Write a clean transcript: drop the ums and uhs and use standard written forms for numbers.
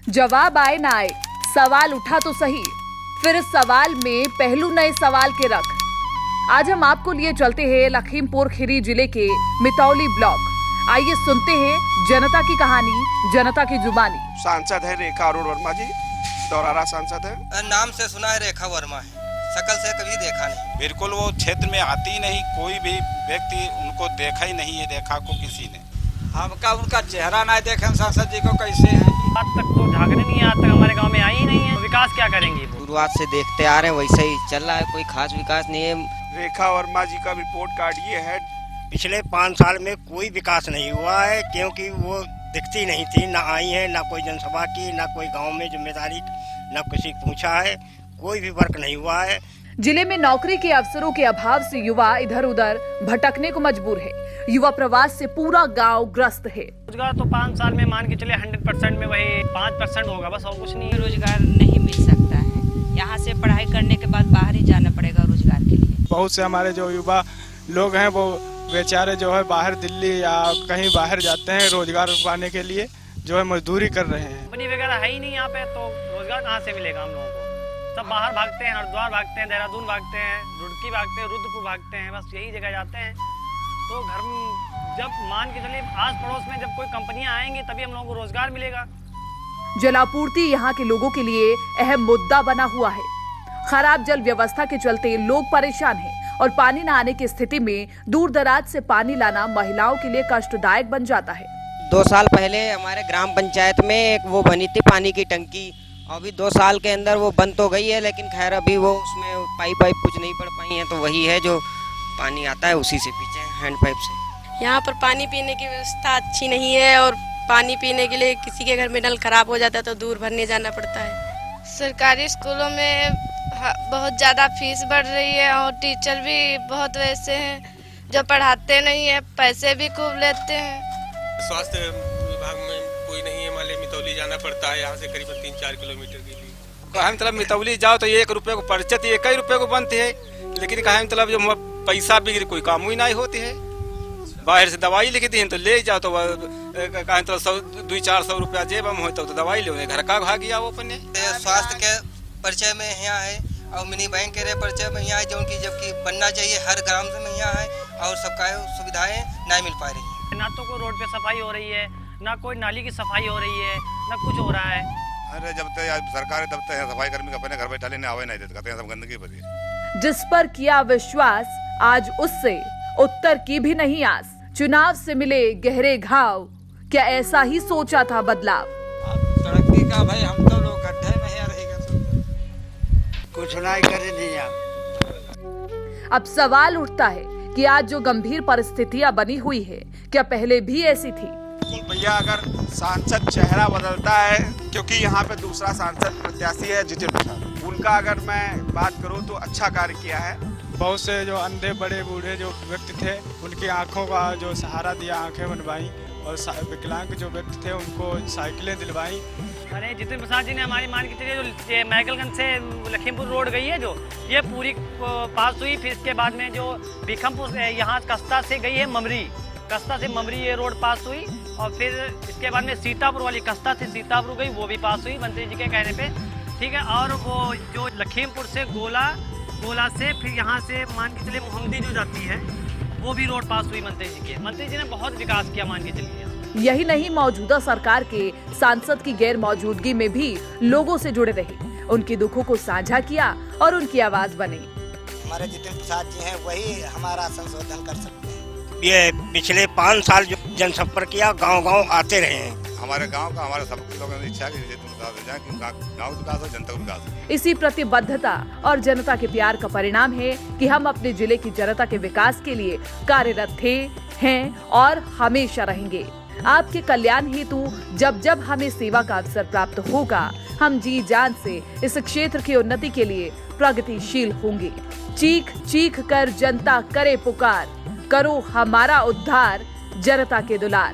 जवाब आए ना आए, सवाल उठा तो सही, फिर इस सवाल में पहलू नए सवाल के रख। आज हम आपको लिए चलते हैं लखीमपुर खीरी जिले के मितौली ब्लॉक। आइए सुनते हैं जनता की कहानी, जनता की जुबानी। सांसद है रेखा अरुण वर्मा जी, दौरारा सांसद है। नाम से सुना है रेखा वर्मा है, शकल से कभी देखा नहीं। बिल्कुल वो क्षेत्र में आती ही नहीं, कोई भी व्यक्ति उनको देखा ही नहीं है, देखा को किसी ने। हमका उनका चेहरा नहीं देखे सांसद जी को कैसे है। आज तक तो झांकने नहीं, आज तक हमारे गांव में आई ही नहीं है। विकास क्या करेंगे? शुरुआत से देखते आ रहे हैं वैसे ही चल रहा है, कोई खास विकास नहीं है। रेखा वर्मा जी का रिपोर्ट कार्ड ये है। पिछले 5 साल में कोई विकास नहीं हुआ है, क्योंकि वो दिखती नहीं थी, ना आई है, ना कोई जनसभा की, ना कोई गांव में जिम्मेदारी, ना किसी पूछा है, कोई भी वर्क नहीं हुआ है। जिले में नौकरी के अवसरों के अभाव से युवा इधर उधर भटकने को मजबूर है। युवा प्रवास से पूरा गांव ग्रस्त है। रोजगार तो 5 साल में मान के चले 100% में वही 5% होगा, बस और कुछ नहीं। रोजगार नहीं मिल सकता है, यहाँ से पढ़ाई करने के बाद बाहर ही जाना पड़ेगा रोजगार के लिए। बहुत से हमारे जो युवा लोग हैं वो बेचारे जो है बाहर दिल्ली या कहीं बाहर जाते हैं रोजगार पाने के लिए, जो है मजदूरी कर रहे हैं। कंपनी वगैरह है ही नहीं यहाँ पे, तो रोजगार कहाँ से मिलेगा हम लोगों को? सब बाहर भागते हैं, हरिद्वार भागते हैं, देहरादून भागते हैं, रुड़की भागते हैं, रुद्रपुर भागते हैं, बस यही जगह जाते हैं। तो घर में जब मान के चलिए आस पड़ोस में जब कोई कंपनियां आएंगी तभी हम लोगों को रोजगार मिलेगा। जलापूर्ति यहाँ के लोगों के लिए अहम मुद्दा बना हुआ है। खराब जल व्यवस्था के चलते लोग परेशान हैं और पानी न आने की स्थिति में दूर दराज से पानी लाना महिलाओं के लिए कष्टदायक बन जाता है। 2 साल पहले हमारे ग्राम पंचायत में एक वो बनी थी पानी की टंकी, अभी 2 साल के अंदर वो बंद तो गई है, लेकिन खैर अभी वो उसमें पाइप कुछ नहीं पड़ पाई है, तो वही है जो पानी आता है उसी से पीछे हैंड पाइप से। यहाँ पर पानी पीने की व्यवस्था अच्छी नहीं है और पानी पीने के लिए किसी के घर में नल खराब हो जाता है तो दूर भरने जाना पड़ता है। सरकारी स्कूलों में बहुत ज़्यादा फीस बढ़ रही है और टीचर भी बहुत वैसे हैं जो पढ़ाते नहीं है, पैसे भी खूब लेते हैं। स्वास्थ्य विभाग में कोई नहीं है, माले मितौली जाना पड़ता है, यहाँ से करीबन 3-4 किलोमीटर की दूरी। हम मतलब मितौली जाओ तो 1 रुपये को पर्चे थी, 1 रुपये को बनती है, लेकिन कहा मतलब जो पैसा बिगड़ कोई काम ही नहीं होती है। बाहर से दवाई लिखती हैं तो ले जाओ तो कहा तो 100-200-400 रुपया जेब में हो तो दवाई ले, घर का भाग गया वो अपने। स्वास्थ्य के परिचय में यहाँ है और मिनी बैंक के परिचय में यहाँ है, जो उनकी जबकि बनना चाहिए हर ग्राम में यहाँ है, और सबका सुविधाएं नहीं मिल पा रही है। ना तो कोई रोड पे सफाई हो रही है, ना कोई नाली की सफाई हो रही है, ना कुछ हो रहा है। अरे जब तक सरकार तब तक सफाई कर्मी अपने घर बैठा लेने आवे नहीं देते, कहते हैं सब गंदगी भरी है। जिस पर किया विश्वास आज उससे उत्तर की भी नहीं आस। चुनाव से मिले गहरे घाव, क्या ऐसा ही सोचा था बदलाव? तरक्की का भाई हम तो लोग गड्ढे में ही रहेगा, कुछ नहीं करे नहीं आप। अब सवाल उठता है कि आज जो गंभीर परिस्थितियां बनी हुई है, क्या पहले भी ऐसी थी? भैया अगर सांसद चेहरा बदलता है, क्योंकि यहाँ पे दूसरा सांसद प्रत्याशी है जितिन प्रसाद, उनका अगर मैं बात करूँ तो अच्छा कार्य किया है। बहुत से जो अंधे बड़े बूढ़े जो व्यक्ति थे उनकी आंखों का जो सहारा दिया, आंखें बनवाई, और विकलांग जो व्यक्ति थे उनको साइकिलें दिलवाई। अरे जितिन प्रसाद जी ने हमारी मान के चलिए जो मैकलगंज से लखीमपुर रोड गई है, जो ये पूरी पास हुई। फिर इसके बाद में जो भीखमपुर यहाँ कस्ता से गई है ममरी, कस्ता से ममरी ये रोड पास हुई, और फिर इसके बाद में सीतापुर वाली कस्ता से सीतापुर गई, वो भी पास हुई मंत्री जी के कहने पे, ठीक है। और वो जो लखीमपुर से गोला से फिर यहाँ से मान के चलिए मोहम्मदी जो जाती है, वो भी रोड पास हुई मंत्री जी के। मंत्री जी ने बहुत विकास किया मान के चलिए। यही नहीं, मौजूदा सरकार के सांसद की गैर मौजूदगी में भी लोगों से जुड़े रहे, उनके दुखों को साझा किया और उनकी आवाज बने। हमारे जितिन प्रसाद जी हैं, वही हमारा संशोधन कर सकते हैं। ये पिछले 5 साल जो जनसंपर्क किया, गांव-गांव आते रहे हैं। हमारे गांव का, हमारे सब लोगों की इच्छा है कि जितिन प्रसाद हो जाए, कि गांव विकास हो, जनता विकास हो। इसी प्रतिबद्धता और जनता के प्यार का परिणाम है कि हम अपने जिले की जनता के विकास के लिए कार्यरत थे, हैं और हमेशा रहेंगे। आपके कल्याण हेतु जब जब हमें सेवा का अवसर प्राप्त होगा, हम जी जान से इस क्षेत्र की उन्नति के लिए प्रगतिशील होंगे। चीख चीख कर जनता करे पुकार, करो हमारा उद्धार, जनता के दुलार।